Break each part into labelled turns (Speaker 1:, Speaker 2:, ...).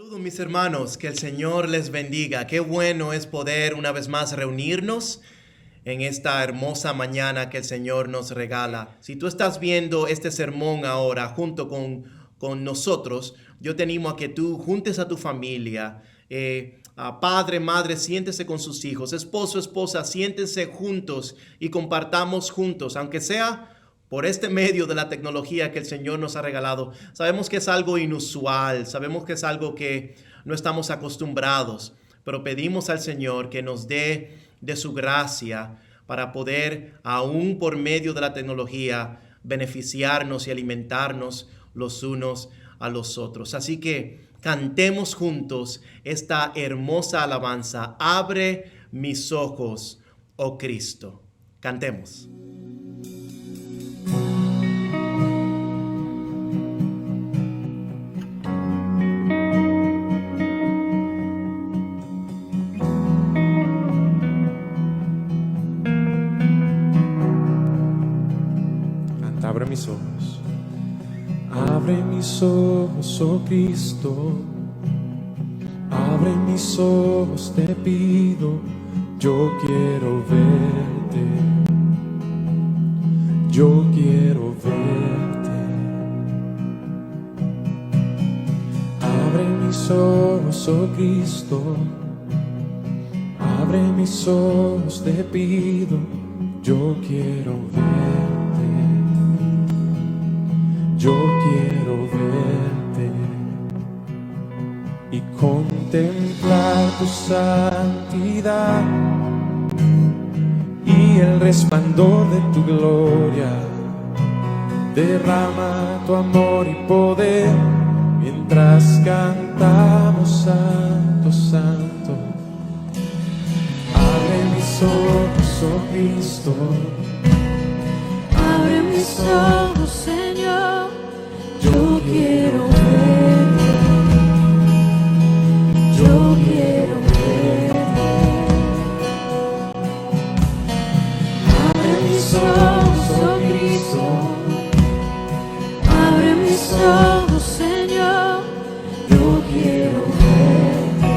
Speaker 1: Saludos mis hermanos, que el Señor les bendiga. Qué bueno es poder una vez más reunirnos en esta hermosa mañana que el Señor nos regala. Si tú estás viendo este sermón ahora junto con nosotros, yo te animo a que tú juntes a tu familia, a padre, madre, siéntese con sus hijos, esposo, esposa, siéntense juntos y compartamos juntos, aunque sea por este medio de la tecnología que el Señor nos ha regalado. Sabemos que es algo inusual, sabemos que es algo que no estamos acostumbrados, pero pedimos al Señor que nos dé de su gracia para poder, aún por medio de la tecnología, beneficiarnos y alimentarnos los unos a los otros. Así que cantemos juntos esta hermosa alabanza. Abre mis ojos, oh Cristo. Cantemos.
Speaker 2: Abre mis ojos. Abre mis ojos, oh Cristo. Abre mis ojos, te pido. Yo quiero verte. Yo quiero verte. Abre mis ojos, oh Cristo. Abre mis ojos, te pido. Yo quiero verte. Yo quiero verte y contemplar tu santidad y el resplandor de tu gloria. Derrama tu amor y poder mientras cantamos Santo, Santo. Abre mis ojos, oh Cristo.
Speaker 3: Abre mis ojos, Señor. Yo quiero verte, yo quiero verte. Abre mis ojos, oh Cristo. Abre mis ojos, Señor. Yo quiero verte,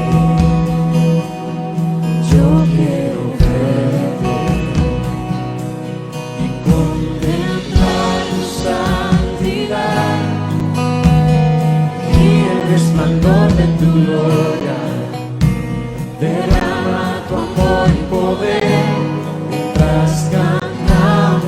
Speaker 3: yo quiero verte. Y contemplar tu santidad resplandor de tu gloria. Derrama tu amor y poder mientras cantamos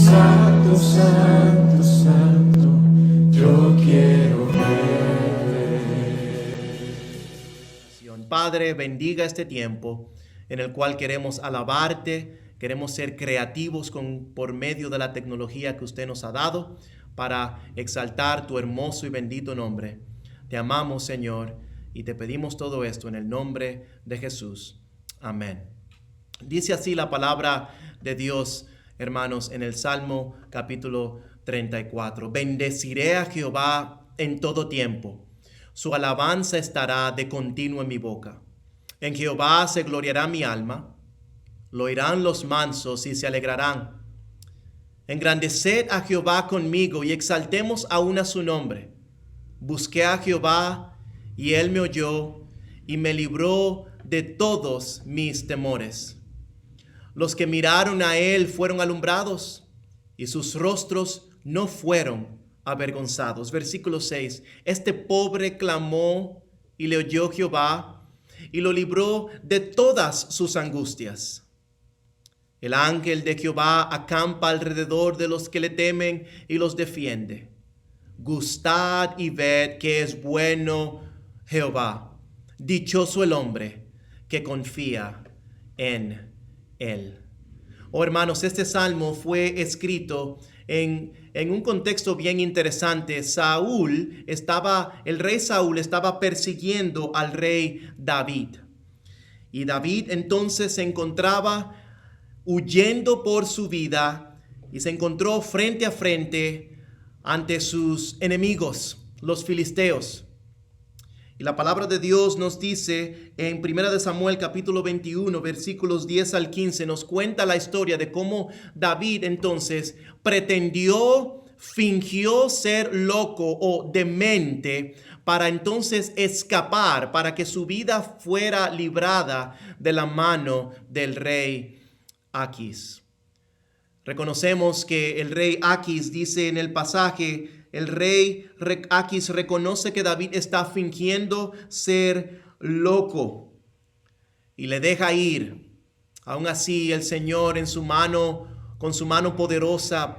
Speaker 2: Santo, santo, santo, yo quiero ver.
Speaker 1: Padre, bendiga este tiempo en el cual queremos alabarte, queremos ser creativos por medio de la tecnología que usted nos ha dado para exaltar tu hermoso y bendito nombre. Te amamos, Señor, y te pedimos todo esto en el nombre de Jesús. Amén. Dice así la palabra de Dios, hermanos, en el Salmo capítulo 34. Bendeciré a Jehová en todo tiempo. Su alabanza estará de continuo en mi boca. En Jehová se gloriará mi alma. Lo oirán los mansos y se alegrarán. Engrandeced a Jehová conmigo y exaltemos aún a su nombre. Busqué a Jehová y él me oyó y me libró de todos mis temores. Los que miraron a él fueron alumbrados y sus rostros no fueron avergonzados. Versículo 6. Este pobre clamó y le oyó Jehová y lo libró de todas sus angustias. El ángel de Jehová acampa alrededor de los que le temen y los defiende. Gustad y ved que es bueno Jehová. Dichoso el hombre que confía en él. Oh, hermanos, este salmo fue escrito en un contexto bien interesante. El rey Saúl estaba persiguiendo al rey David. Y David entonces se encontraba huyendo por su vida y se encontró frente a frente ante sus enemigos, los filisteos. Y la palabra de Dios nos dice en 1 Samuel capítulo 21 versículos 10 al 15, nos cuenta la historia de cómo David entonces fingió ser loco o demente para entonces escapar, para que su vida fuera librada de la mano del rey Aquis. Reconocemos que el rey Aquis dice en el pasaje, el rey Aquis reconoce que David está fingiendo ser loco y le deja ir. Aún así, el Señor con su mano poderosa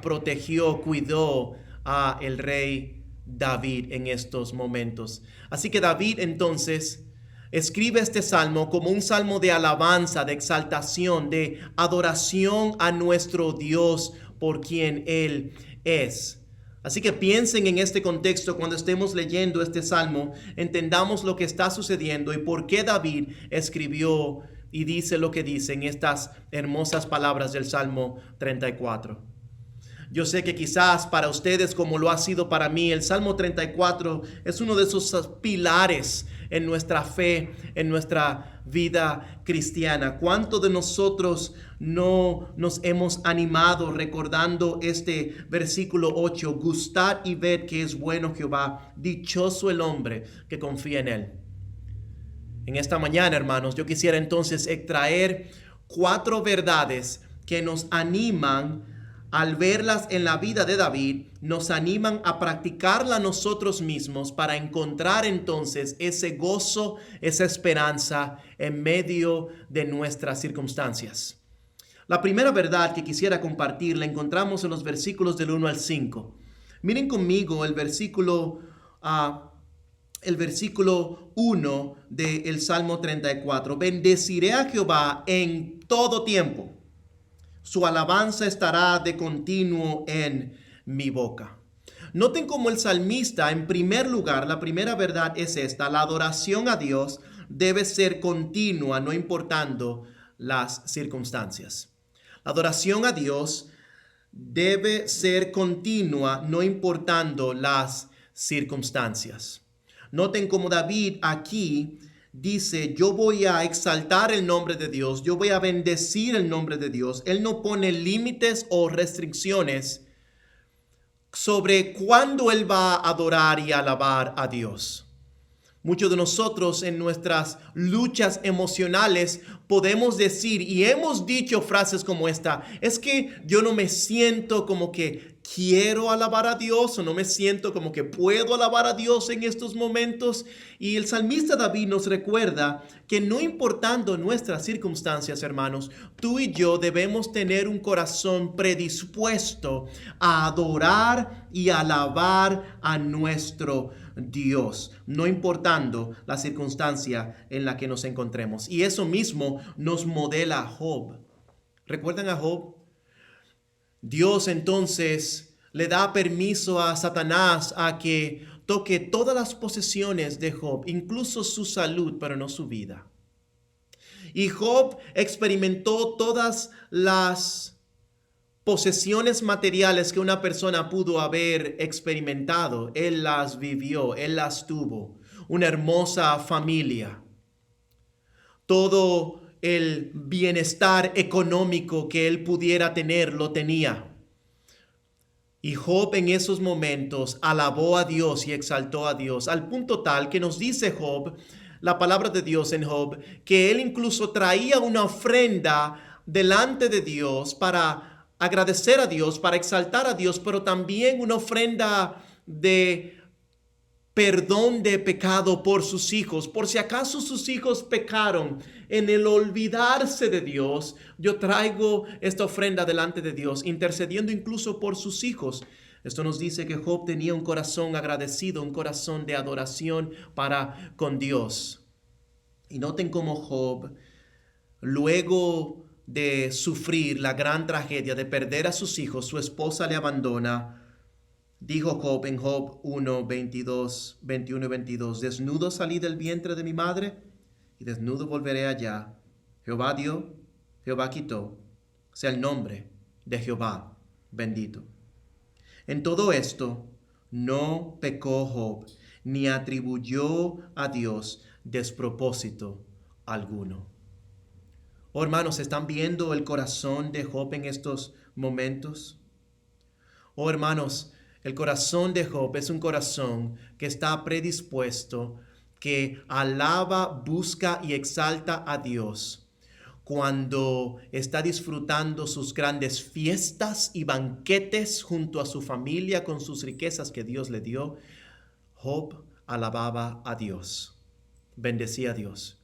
Speaker 1: cuidó a el rey David en estos momentos. Así que David entonces escribe este salmo como un salmo de alabanza, de exaltación, de adoración a nuestro Dios por quien Él es. Así que piensen en este contexto cuando estemos leyendo este salmo, entendamos lo que está sucediendo y por qué David escribió y dice lo que dice en estas hermosas palabras del Salmo 34. Yo sé que quizás para ustedes, como lo ha sido para mí, el Salmo 34 es uno de esos pilares en nuestra fe, en nuestra vida cristiana. ¿Cuánto de nosotros no nos hemos animado recordando este versículo 8? Gustad y ved que es bueno Jehová, dichoso el hombre que confía en él. En esta mañana, hermanos, yo quisiera entonces extraer 4 verdades que nos animan. Al verlas en la vida de David, nos animan a practicarla nosotros mismos para encontrar entonces ese gozo, esa esperanza en medio de nuestras circunstancias. La primera verdad que quisiera compartir la encontramos en los versículos del 1 al 5. Miren conmigo el versículo 1 del Salmo 34. Bendeciré a Jehová en todo tiempo. Su alabanza estará de continuo en mi boca. Noten cómo el salmista, en primer lugar, la primera verdad es esta: la adoración a Dios debe ser continua, no importando las circunstancias. La adoración a Dios debe ser continua, no importando las circunstancias. Noten cómo David aquí dice: yo voy a exaltar el nombre de Dios, yo voy a bendecir el nombre de Dios. Él no pone límites o restricciones sobre cuándo él va a adorar y alabar a Dios. Muchos de nosotros en nuestras luchas emocionales podemos decir, y hemos dicho frases como esta: es que yo no me siento como que quiero alabar a Dios o no me siento como que puedo alabar a Dios en estos momentos. Y el salmista David nos recuerda que no importando nuestras circunstancias, hermanos, tú y yo debemos tener un corazón predispuesto a adorar y alabar a nuestro Dios, no importando la circunstancia en la que nos encontremos. Y eso mismo nos modela Job. ¿Recuerdan a Job? Dios entonces le da permiso a Satanás a que toque todas las posesiones de Job, incluso su salud, pero no su vida. Y Job experimentó todas las posesiones materiales que una persona pudo haber experimentado. Él las vivió, él las tuvo. Una hermosa familia. Todo el bienestar económico que él pudiera tener, lo tenía. Y Job en esos momentos alabó a Dios y exaltó a Dios, al punto tal que nos dice Job, la palabra de Dios en Job, que él incluso traía una ofrenda delante de Dios para agradecer a Dios, para exaltar a Dios, pero también una ofrenda de perdón de pecado por sus hijos. Por si acaso sus hijos pecaron en el olvidarse de Dios, yo traigo esta ofrenda delante de Dios, intercediendo incluso por sus hijos. Esto nos dice que Job tenía un corazón agradecido, un corazón de adoración para con Dios. Y noten cómo Job, luego de sufrir la gran tragedia de perder a sus hijos, su esposa le abandona. Dijo Job en Job 1, 22, 21 y 22, desnudo salí del vientre de mi madre y desnudo volveré allá. Jehová dio, Jehová quitó, sea el nombre de Jehová bendito. En todo esto no pecó Job, ni atribuyó a Dios despropósito alguno. Oh, hermanos, ¿están viendo el corazón de Job en estos momentos? Oh, hermanos, el corazón de Job es un corazón que está predispuesto, que alaba, busca y exalta a Dios cuando está disfrutando sus grandes fiestas y banquetes junto a su familia con sus riquezas que Dios le dio. Job alababa a Dios, bendecía a Dios.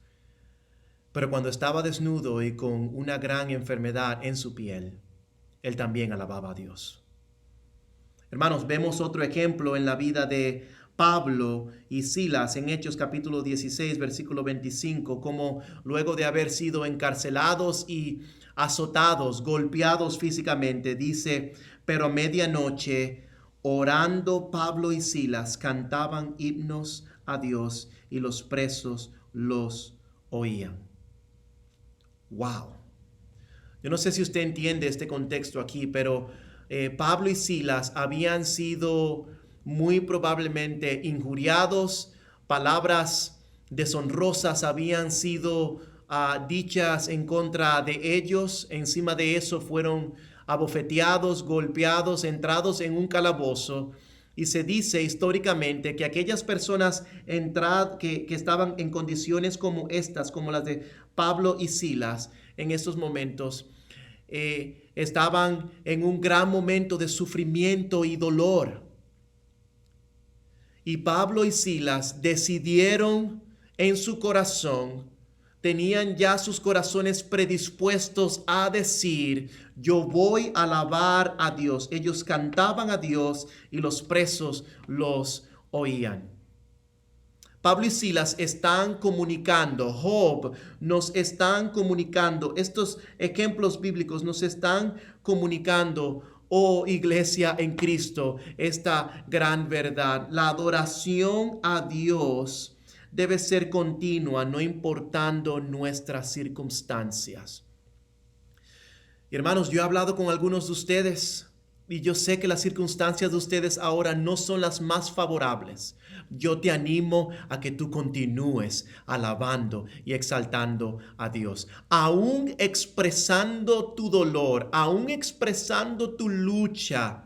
Speaker 1: Pero cuando estaba desnudo y con una gran enfermedad en su piel, él también alababa a Dios. Hermanos, vemos otro ejemplo en la vida de Pablo y Silas en Hechos capítulo 16, versículo 25, como luego de haber sido encarcelados y azotados, golpeados físicamente, dice, pero a medianoche, orando Pablo y Silas, cantaban himnos a Dios y los presos los oían. Wow. Yo no sé si usted entiende este contexto aquí, pero Pablo y Silas habían sido muy probablemente injuriados, palabras deshonrosas habían sido dichas en contra de ellos, encima de eso fueron abofeteados, golpeados, entrados en un calabozo. Y se dice históricamente que aquellas personas que estaban en condiciones como estas, como las de Pablo y Silas en estos momentos, estaban en un gran momento de sufrimiento y dolor. Y Pablo y Silas decidieron en su corazón, tenían ya sus corazones predispuestos a decir, yo voy a alabar a Dios. Ellos cantaban a Dios y los presos los oían. Pablo y Silas están comunicando, Job nos están comunicando, estos ejemplos bíblicos nos están comunicando, oh iglesia en Cristo, esta gran verdad. La adoración a Dios debe ser continua, no importando nuestras circunstancias. Hermanos, yo he hablado con algunos de ustedes y yo sé que las circunstancias de ustedes ahora no son las más favorables. Yo te animo a que tú continúes alabando y exaltando a Dios. Aún expresando tu dolor, aún expresando tu lucha,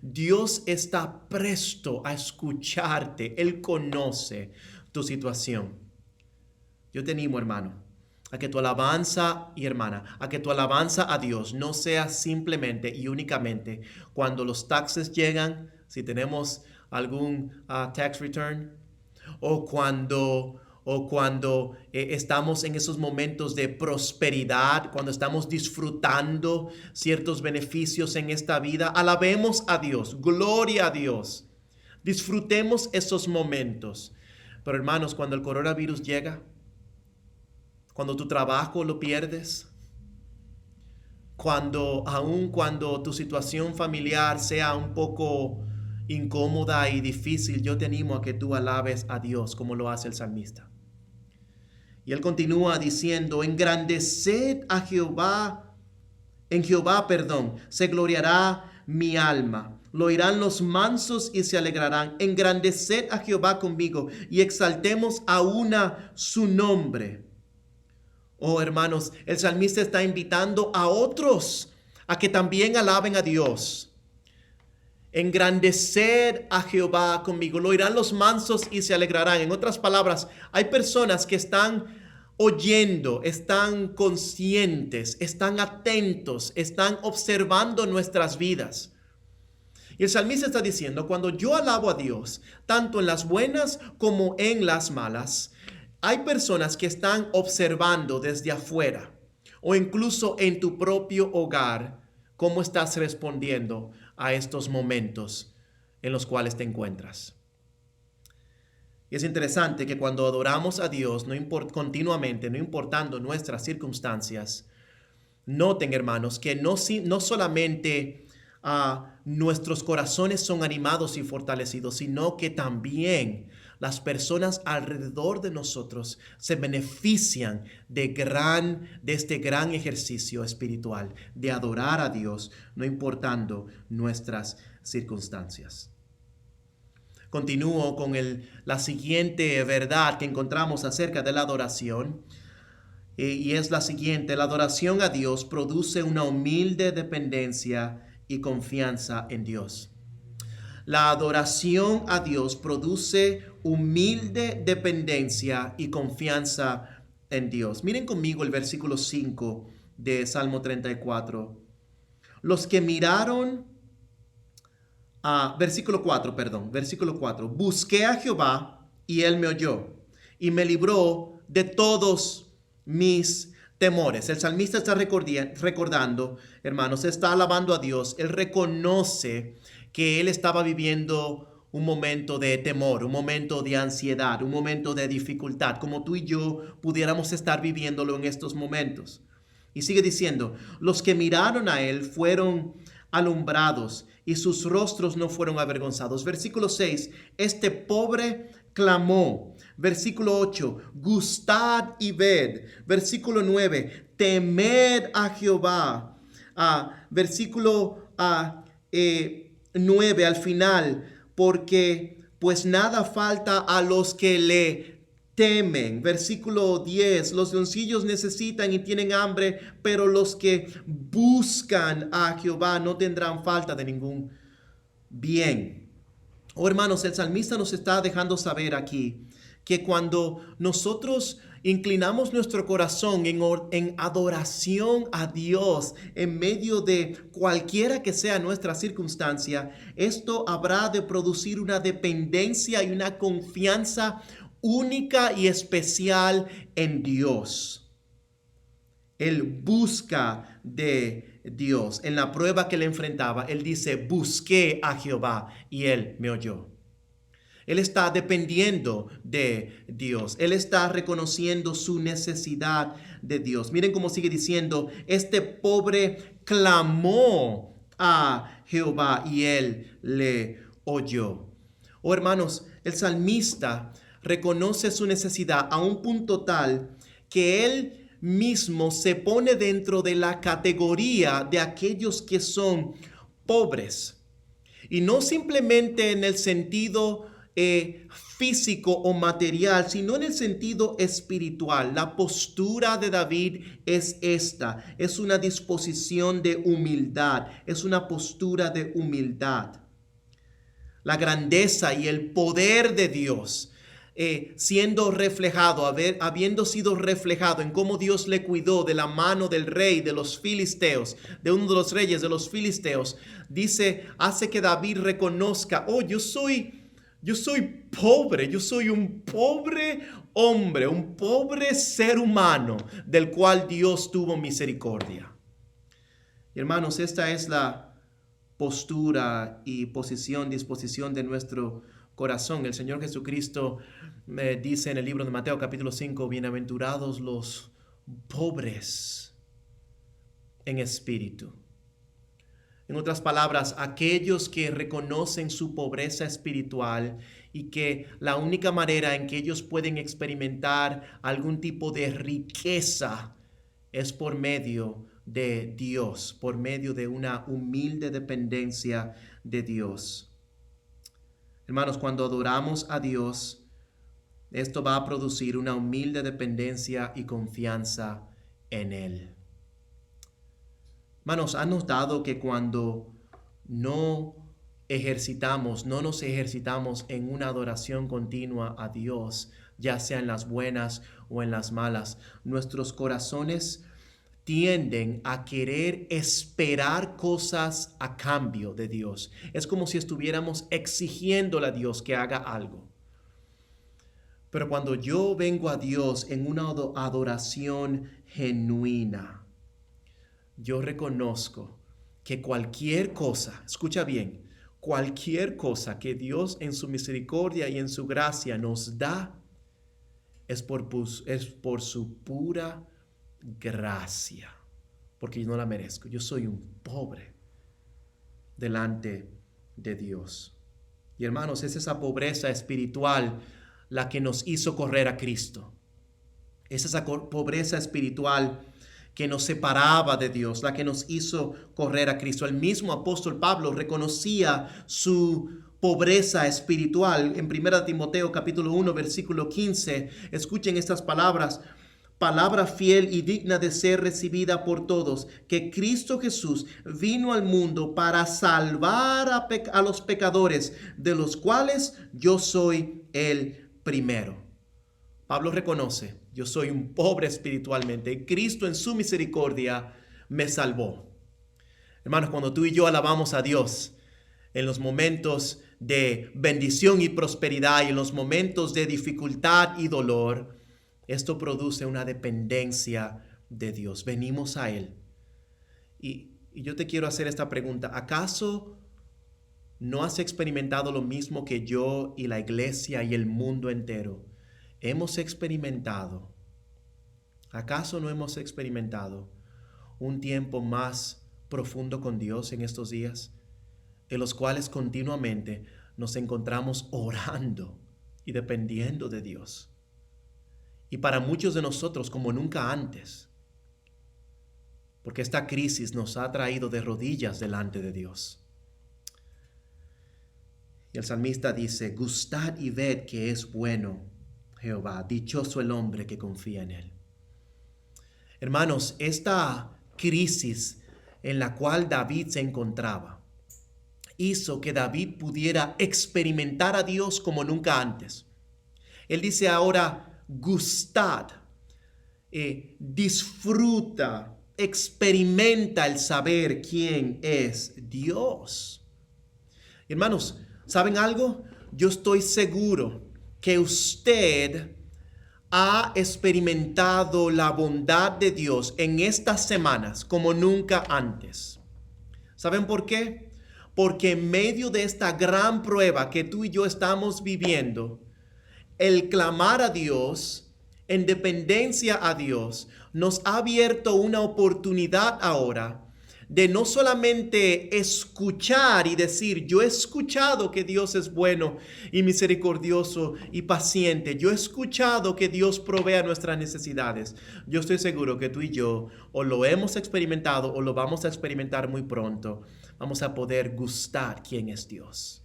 Speaker 1: Dios está presto a escucharte. Él conoce tu situación. Yo te animo, hermano, a que tu alabanza, y hermana, a que tu alabanza a Dios no sea simplemente y únicamente cuando los taxes llegan, si tenemos algún tax return, o cuando estamos en esos momentos de prosperidad, cuando estamos disfrutando ciertos beneficios en esta vida. Alabemos a Dios, gloria a Dios. Disfrutemos esos momentos. Pero hermanos, cuando el coronavirus llega, cuando tu trabajo lo pierdes, aun cuando tu situación familiar sea un poco incómoda y difícil, yo te animo a que tú alabes a Dios como lo hace el salmista. Y él continúa diciendo, engrandeced a Jehová, se gloriará mi alma. Lo oirán los mansos y se alegrarán. Engrandeced a Jehová conmigo y exaltemos a una su nombre. Oh, hermanos, el salmista está invitando a otros a que también alaben a Dios. Engrandecer a Jehová conmigo. Lo oirán los mansos y se alegrarán. En otras palabras, hay personas que están oyendo, están conscientes, están atentos, están observando nuestras vidas. Y el salmista está diciendo, cuando yo alabo a Dios, tanto en las buenas como en las malas, hay personas que están observando desde afuera o incluso en tu propio hogar cómo estás respondiendo a estos momentos en los cuales te encuentras. Y es interesante que cuando adoramos a Dios continuamente, no importando nuestras circunstancias, noten, hermanos, que no solamente nuestros corazones son animados y fortalecidos, sino que también las personas alrededor de nosotros se benefician de este gran ejercicio espiritual, de adorar a Dios, no importando nuestras circunstancias. Continúo con la siguiente verdad que encontramos acerca de la adoración, y es la siguiente: la adoración a Dios produce una humilde dependencia y confianza en Dios. La adoración a Dios produce humilde dependencia y confianza en Dios. Miren conmigo el versículo 5 de Salmo 34. Los que miraron, versículo 4. Busqué a Jehová y él me oyó y me libró de todos mis temores. El salmista está recordando, hermanos, está alabando a Dios. Él reconoce que él estaba viviendo un momento de temor, un momento de ansiedad, un momento de dificultad, como tú y yo pudiéramos estar viviéndolo en estos momentos. Y sigue diciendo, los que miraron a él fueron alumbrados y sus rostros no fueron avergonzados. Versículo 6, este pobre clamó. Versículo 8, gustad y ved. Versículo 9, temed a Jehová. Versículo 9 al final, porque pues nada falta a los que le temen. Versículo 10, los leoncillos necesitan y tienen hambre, pero los que buscan a Jehová no tendrán falta de ningún bien. Oh, hermanos, el salmista nos está dejando saber aquí que cuando nosotros inclinamos nuestro corazón en adoración a Dios en medio de cualquiera que sea nuestra circunstancia, esto habrá de producir una dependencia y una confianza única y especial en Dios. Él busca de Dios. En la prueba que le enfrentaba, él dice, busqué a Jehová y él me oyó. Él está dependiendo de Dios. Él está reconociendo su necesidad de Dios. Miren cómo sigue diciendo, este pobre clamó a Jehová y él le oyó. Oh, hermanos, el salmista reconoce su necesidad a un punto tal que él mismo se pone dentro de la categoría de aquellos que son pobres. Y no simplemente en el sentido físico o material, sino en el sentido espiritual. La postura de David es esta, es una disposición de humildad, es una postura de humildad. La grandeza y el poder de Dios siendo reflejado, habiendo sido reflejado en cómo Dios le cuidó de la mano del rey de los filisteos, de uno de los reyes de los filisteos, dice, hace que David reconozca, yo soy pobre, yo soy un pobre hombre, un pobre ser humano del cual Dios tuvo misericordia. Y hermanos, esta es la postura y disposición de nuestro corazón. El Señor Jesucristo dice en el libro de Mateo capítulo 5, bienaventurados los pobres en espíritu. En otras palabras, aquellos que reconocen su pobreza espiritual y que la única manera en que ellos pueden experimentar algún tipo de riqueza es por medio de Dios, por medio de una humilde dependencia de Dios. Hermanos, cuando adoramos a Dios, esto va a producir una humilde dependencia y confianza en Él. Hermanos, ¿han notado que cuando no nos ejercitamos en una adoración continua a Dios, ya sea en las buenas o en las malas, nuestros corazones tienden a querer esperar cosas a cambio de Dios? Es como si estuviéramos exigiéndole a Dios que haga algo. Pero cuando yo vengo a Dios en una adoración genuina, yo reconozco que cualquier cosa, escucha bien, cualquier cosa que Dios en su misericordia y en su gracia nos da es por su pura gracia, porque yo no la merezco. Yo soy un pobre delante de Dios. Y hermanos, es esa pobreza espiritual la que nos hizo correr a Cristo. Es esa pobreza espiritual que nos separaba de Dios, la que nos hizo correr a Cristo. El mismo apóstol Pablo reconocía su pobreza espiritual. En 1 Timoteo capítulo 1 versículo 15, escuchen estas palabras: palabra fiel y digna de ser recibida por todos, que Cristo Jesús vino al mundo para salvar a los pecadores, de los cuales yo soy el primero. Pablo reconoce, yo soy un pobre espiritualmente y Cristo en su misericordia me salvó. Hermanos, cuando tú y yo alabamos a Dios en los momentos de bendición y prosperidad y en los momentos de dificultad y dolor, esto produce una dependencia de Dios. Venimos a Él. Y yo te quiero hacer esta pregunta. ¿Acaso no has experimentado lo mismo que yo y la iglesia y el mundo entero hemos experimentado? ¿Acaso no hemos experimentado un tiempo más profundo con Dios en estos días, en los cuales continuamente nos encontramos orando y dependiendo de Dios? Y para muchos de nosotros como nunca antes, porque esta crisis nos ha traído de rodillas delante de Dios. Y el salmista dice: gustad y ved que es bueno Jehová, dichoso el hombre que confía en Él. Hermanos, esta crisis en la cual David se encontraba hizo que David pudiera experimentar a Dios como nunca antes. Él dice ahora: gustad, disfruta, experimenta el saber quién es Dios. Hermanos, ¿saben algo? Yo estoy seguro que usted ha experimentado la bondad de Dios en estas semanas como nunca antes. ¿Saben por qué? Porque en medio de esta gran prueba que tú y yo estamos viviendo, el clamar a Dios, en dependencia a Dios, nos ha abierto una oportunidad ahora de no solamente escuchar y decir: yo he escuchado que Dios es bueno y misericordioso y paciente. Yo he escuchado que Dios provee nuestras necesidades. Yo estoy seguro que tú y yo o lo hemos experimentado o lo vamos a experimentar muy pronto. Vamos a poder gustar quién es Dios.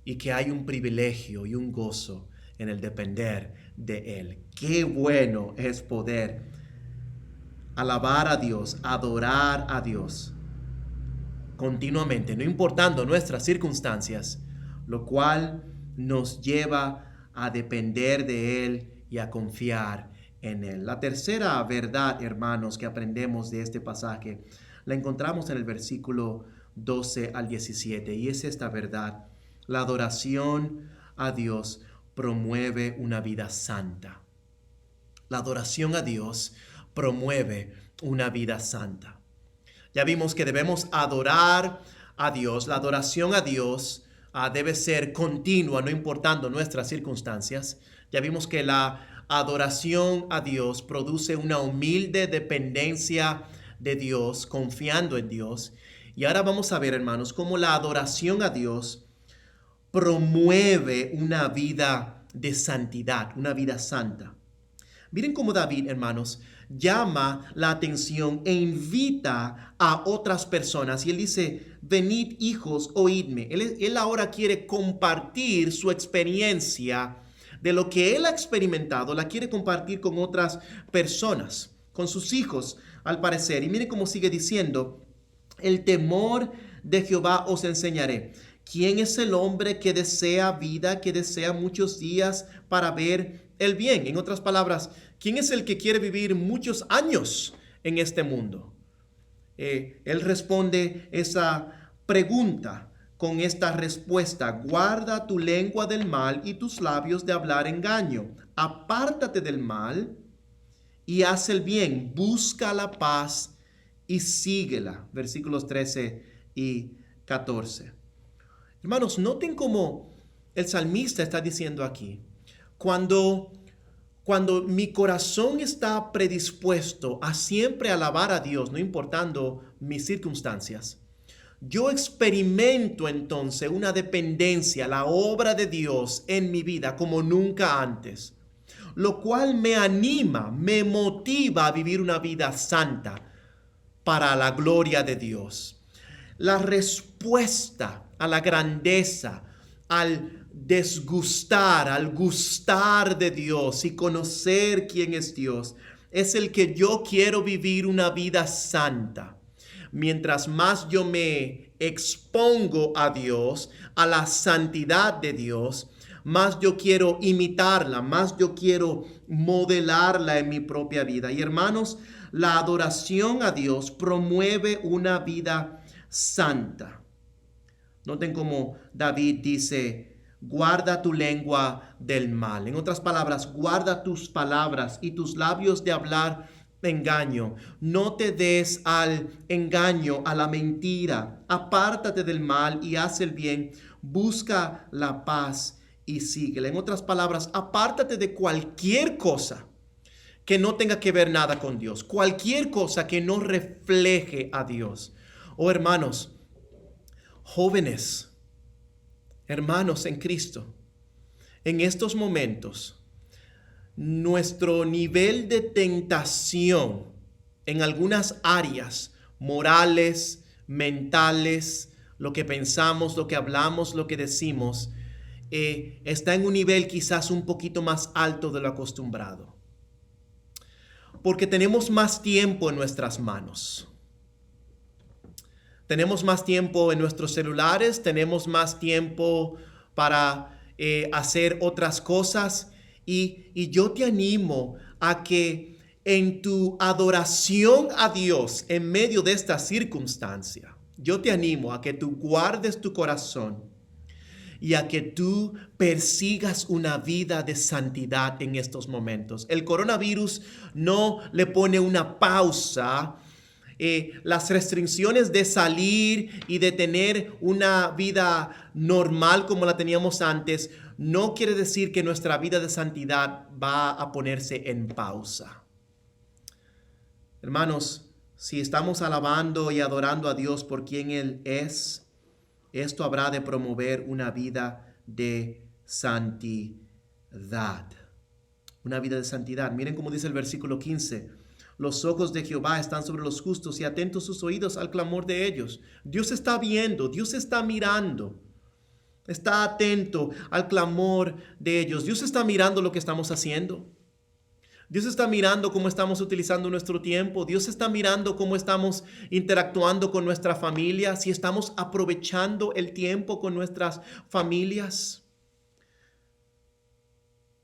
Speaker 1: Y que hay un privilegio y un gozo en el depender de Él. Qué bueno es poder alabar a Dios, adorar a Dios continuamente, no importando nuestras circunstancias, lo cual nos lleva a depender de Él y a confiar en Él. La tercera verdad, hermanos, que aprendemos de este pasaje, la encontramos en el versículo 12 al 17, y es esta verdad: la adoración a Dios promueve una vida santa. La adoración a Dios promueve una vida santa. Ya vimos que debemos adorar a Dios. La adoración a Dios debe ser continua, no importando nuestras circunstancias. Ya vimos que la adoración a Dios produce una humilde dependencia de Dios, confiando en Dios. Y ahora vamos a ver, hermanos, cómo la adoración a Dios promueve una vida de santidad, una vida santa. Miren cómo David, hermanos, llama la atención e invita a otras personas. Y él dice: venid, hijos, oídme. Él ahora quiere compartir su experiencia de lo que él ha experimentado, la quiere compartir con otras personas, con sus hijos, al parecer. Y miren cómo sigue diciendo: el temor de Jehová os enseñaré. ¿Quién es el hombre que desea vida, que desea muchos días para ver el bien? En otras palabras, ¿quién es el que quiere vivir muchos años en este mundo? Él responde esa pregunta con esta respuesta: guarda tu lengua del mal y tus labios de hablar engaño. Apártate del mal y haz el bien. Busca la paz y síguela. Versículos 13 y 14. Hermanos, noten cómo el salmista está diciendo aquí: cuando mi corazón está predispuesto a siempre alabar a Dios, no importando mis circunstancias, yo experimento entonces una dependencia, la obra de Dios en mi vida como nunca antes, lo cual me anima, me motiva a vivir una vida santa para la gloria de Dios. La respuesta a la grandeza, al desgustar, al gustar de Dios y conocer quién es Dios, es el que yo quiero vivir una vida santa. Mientras más yo me expongo a Dios, a la santidad de Dios, más yo quiero imitarla, más yo quiero modelarla en mi propia vida. Y hermanos, la adoración a Dios promueve una vida santa. Noten cómo David dice: guarda tu lengua del mal. En otras palabras, guarda tus palabras y tus labios de hablar engaño. No te des al engaño, a la mentira. Apártate del mal y haz el bien. Busca la paz y síguela. En otras palabras, apártate de cualquier cosa que no tenga que ver nada con Dios. Cualquier cosa que no refleje a Dios. Oh, hermanos, jóvenes, hermanos en Cristo, en estos momentos, nuestro nivel de tentación en algunas áreas morales, mentales, lo que pensamos, lo que hablamos, lo que decimos, está en un nivel quizás un poquito más alto de lo acostumbrado. Porque tenemos más tiempo en nuestras manos. Tenemos más tiempo en nuestros celulares, tenemos más tiempo para hacer otras cosas. Y yo te animo a que en tu adoración a Dios en medio de esta circunstancia, yo te animo a que tú guardes tu corazón y a que tú persigas una vida de santidad en estos momentos. El coronavirus no le pone una pausa. Las restricciones de salir y de tener una vida normal como la teníamos antes no quiere decir que nuestra vida de santidad va a ponerse en pausa. Hermanos, si estamos alabando y adorando a Dios por quien Él es, esto habrá de promover una vida de santidad. Una vida de santidad. Miren cómo dice el versículo 15. Los ojos de Jehová están sobre los justos y atentos sus oídos al clamor de ellos. Dios está viendo, Dios está mirando. Está atento al clamor de ellos. Dios está mirando lo que estamos haciendo. Dios está mirando cómo estamos utilizando nuestro tiempo. Dios está mirando cómo estamos interactuando con nuestra familia, si estamos aprovechando el tiempo con nuestras familias.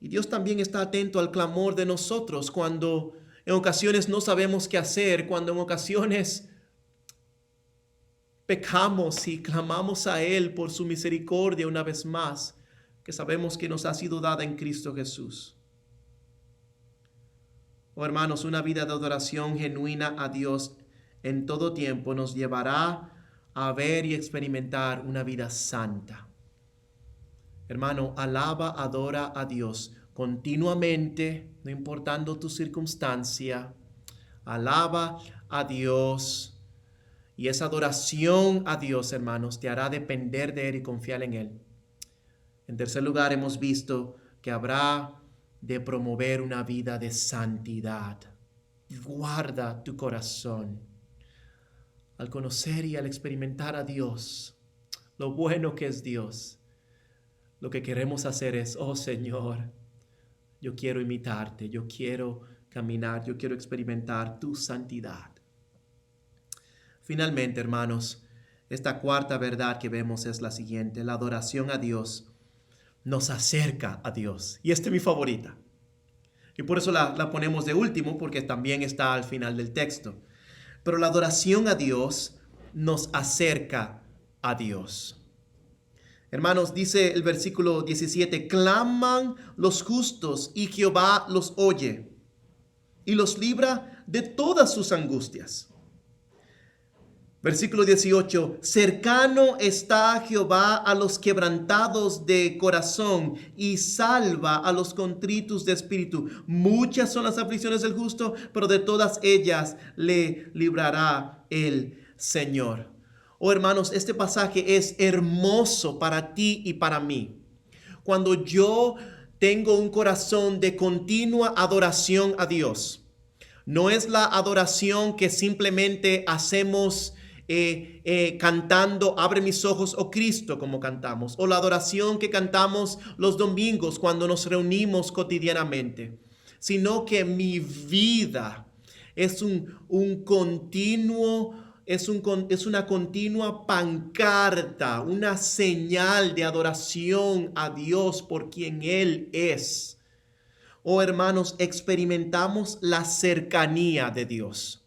Speaker 1: Y Dios también está atento al clamor de nosotros cuando en ocasiones no sabemos qué hacer, cuando en ocasiones pecamos y clamamos a Él por su misericordia una vez más, que sabemos que nos ha sido dada en Cristo Jesús. Oh hermanos, una vida de adoración genuina a Dios en todo tiempo nos llevará a ver y experimentar una vida santa. Hermano, alaba, adora a Dios continuamente, no importando tu circunstancia. Alaba a Dios. Y esa adoración a Dios, hermanos, te hará depender de Él y confiar en Él. En tercer lugar, hemos visto que habrá de promover una vida de santidad. Guarda tu corazón. Al conocer y al experimentar a Dios, lo bueno que es Dios, lo que queremos hacer es, oh Señor, yo quiero imitarte, yo quiero caminar, yo quiero experimentar tu santidad. Finalmente, hermanos, esta cuarta verdad que vemos es la siguiente: la adoración a Dios nos acerca a Dios. Y esta es mi favorita. Y por eso la ponemos de último, porque también está al final del texto. Pero la adoración a Dios nos acerca a Dios. Hermanos, dice el versículo 17, claman los justos y Jehová los oye y los libra de todas sus angustias. Versículo 18, cercano está Jehová a los quebrantados de corazón y salva a los contritos de espíritu. Muchas son las aflicciones del justo, pero de todas ellas le librará el Señor. Oh hermanos, este pasaje es hermoso para ti y para mí. Cuando yo tengo un corazón de continua adoración a Dios, no es la adoración que simplemente hacemos cantando Abre mis ojos, oh Cristo, como cantamos, o la adoración que cantamos los domingos cuando nos reunimos cotidianamente, sino que mi vida es una continua pancarta, una señal de adoración a Dios por quien Él es. Oh hermanos, experimentamos la cercanía de Dios.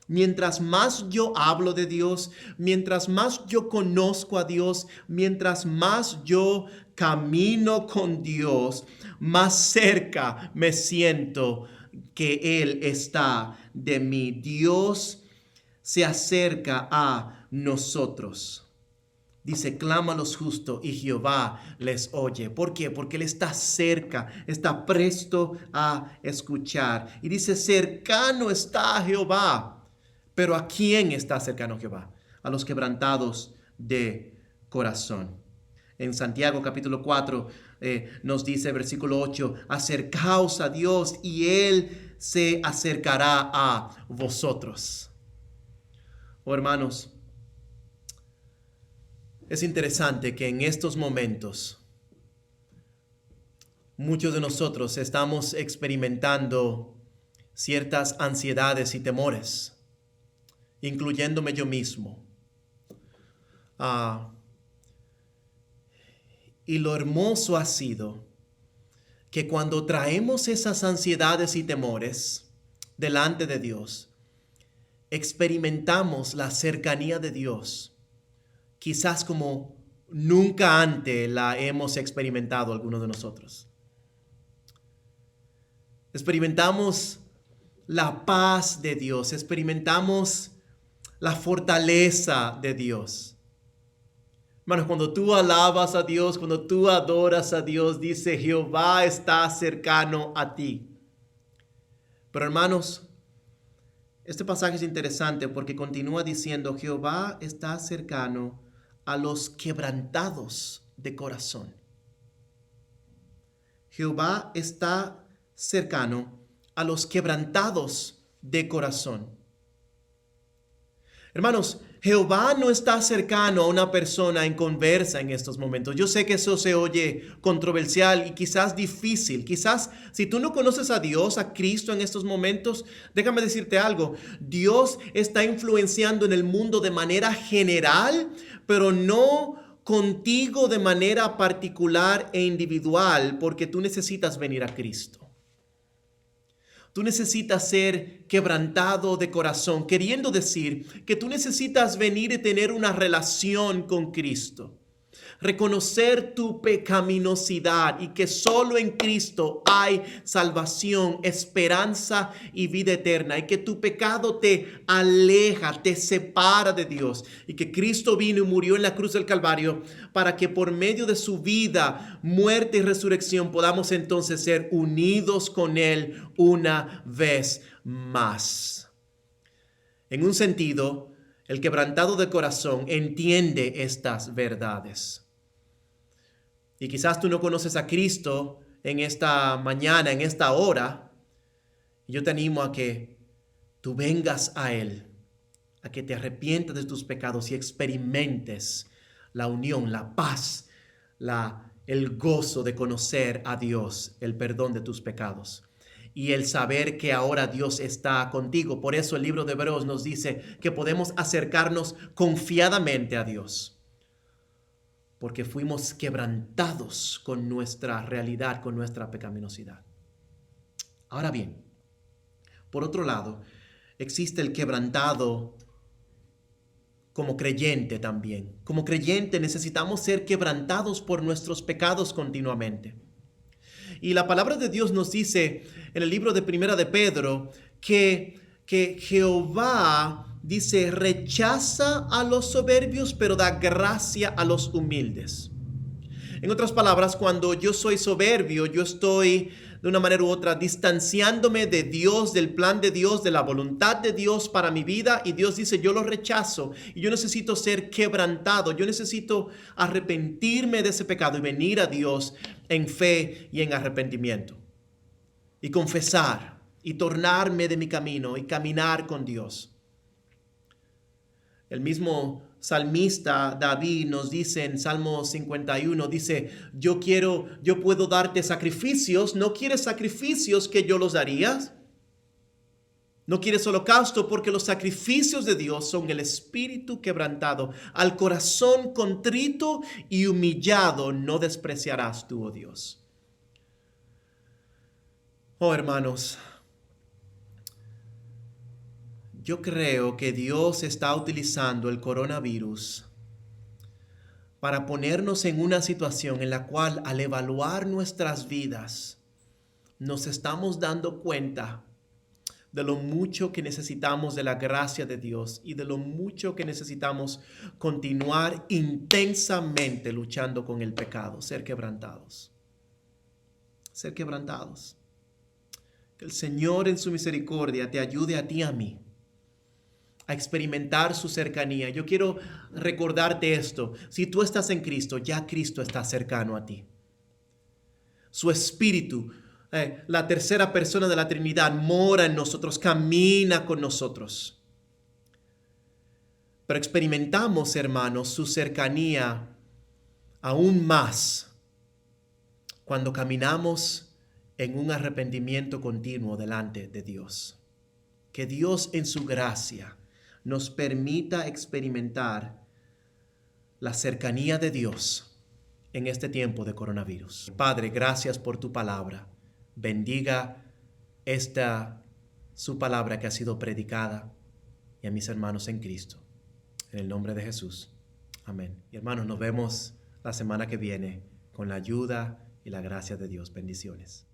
Speaker 1: Mientras más yo hablo de Dios, mientras más yo conozco a Dios, mientras más yo camino con Dios, más cerca me siento que Él está de mí. Dios se acerca a nosotros. Dice, clama a los justos y Jehová les oye. ¿Por qué? Porque Él está cerca, está presto a escuchar. Y dice, cercano está Jehová. Pero ¿a quién está cercano Jehová? A los quebrantados de corazón. En Santiago capítulo 4 nos dice versículo 8, acercaos a Dios y Él se acercará a vosotros. Oh hermanos, es interesante que en estos momentos muchos de nosotros estamos experimentando ciertas ansiedades y temores, incluyéndome yo mismo. Y lo hermoso ha sido que cuando traemos esas ansiedades y temores delante de Dios, experimentamos la cercanía de Dios, quizás como nunca antes la hemos experimentado algunos de nosotros. Experimentamos la paz de Dios, experimentamos la fortaleza de Dios. Hermanos, cuando tú alabas a Dios, cuando tú adoras a Dios, dice Jehová está cercano a ti. Pero hermanos, este pasaje es interesante porque continúa diciendo Jehová está cercano a los quebrantados de corazón. Jehová está cercano a los quebrantados de corazón. Hermanos, Jehová no está cercano a una persona en conversa en estos momentos. Yo sé que eso se oye controversial y quizás difícil. Quizás si tú no conoces a Dios, a Cristo en estos momentos, déjame decirte algo. Dios está influenciando en el mundo de manera general, pero no contigo de manera particular e individual porque tú necesitas venir a Cristo. Tú necesitas ser quebrantado de corazón, queriendo decir que tú necesitas venir y tener una relación con Cristo. Reconocer tu pecaminosidad y que solo en Cristo hay salvación, esperanza y vida eterna, y que tu pecado te aleja, te separa de Dios, y que Cristo vino y murió en la cruz del Calvario para que por medio de su vida, muerte y resurrección podamos entonces ser unidos con Él una vez más. En un sentido, el quebrantado de corazón entiende estas verdades. Y quizás tú no conoces a Cristo en esta mañana, en esta hora. Yo te animo a que tú vengas a Él, a que te arrepientas de tus pecados y experimentes la unión, la paz, el gozo de conocer a Dios, el perdón de tus pecados y el saber que ahora Dios está contigo. Por eso el libro de Hebreos nos dice que podemos acercarnos confiadamente a Dios, porque fuimos quebrantados con nuestra realidad, con nuestra pecaminosidad. Ahora bien, por otro lado, existe el quebrantado como creyente también. Como creyente necesitamos ser quebrantados por nuestros pecados continuamente. Y la palabra de Dios nos dice en el libro de Primera de Pedro que Jehová, dice, rechaza a los soberbios, pero da gracia a los humildes. En otras palabras, cuando yo soy soberbio, yo estoy de una manera u otra distanciándome de Dios, del plan de Dios, de la voluntad de Dios para mi vida. Y Dios dice, yo lo rechazo y yo necesito ser quebrantado. Yo necesito arrepentirme de ese pecado y venir a Dios en fe y en arrepentimiento. Y confesar y tornarme de mi camino y caminar con Dios. El mismo salmista David nos dice en Salmo 51, dice, yo puedo darte sacrificios. ¿No quieres sacrificios que yo los daría? No quieres holocausto, porque los sacrificios de Dios son el espíritu quebrantado. Al corazón contrito y humillado no despreciarás tú, oh Dios. Oh hermanos, yo creo que Dios está utilizando el coronavirus para ponernos en una situación en la cual, al evaluar nuestras vidas, nos estamos dando cuenta de lo mucho que necesitamos de la gracia de Dios y de lo mucho que necesitamos continuar intensamente luchando con el pecado, ser quebrantados. Ser quebrantados. Que el Señor en su misericordia te ayude a ti y a mí a experimentar su cercanía. Yo quiero recordarte esto. Si tú estás en Cristo, ya Cristo está cercano a ti. Su Espíritu, la tercera persona de la Trinidad, mora en nosotros, camina con nosotros. Pero experimentamos, hermanos, su cercanía aún más cuando caminamos en un arrepentimiento continuo delante de Dios. Que Dios en su gracia nos permita experimentar la cercanía de Dios en este tiempo de coronavirus. Padre, gracias por tu palabra. Bendiga su palabra que ha sido predicada y a mis hermanos en Cristo. En el nombre de Jesús. Amén. Y hermanos, nos vemos la semana que viene con la ayuda y la gracia de Dios. Bendiciones.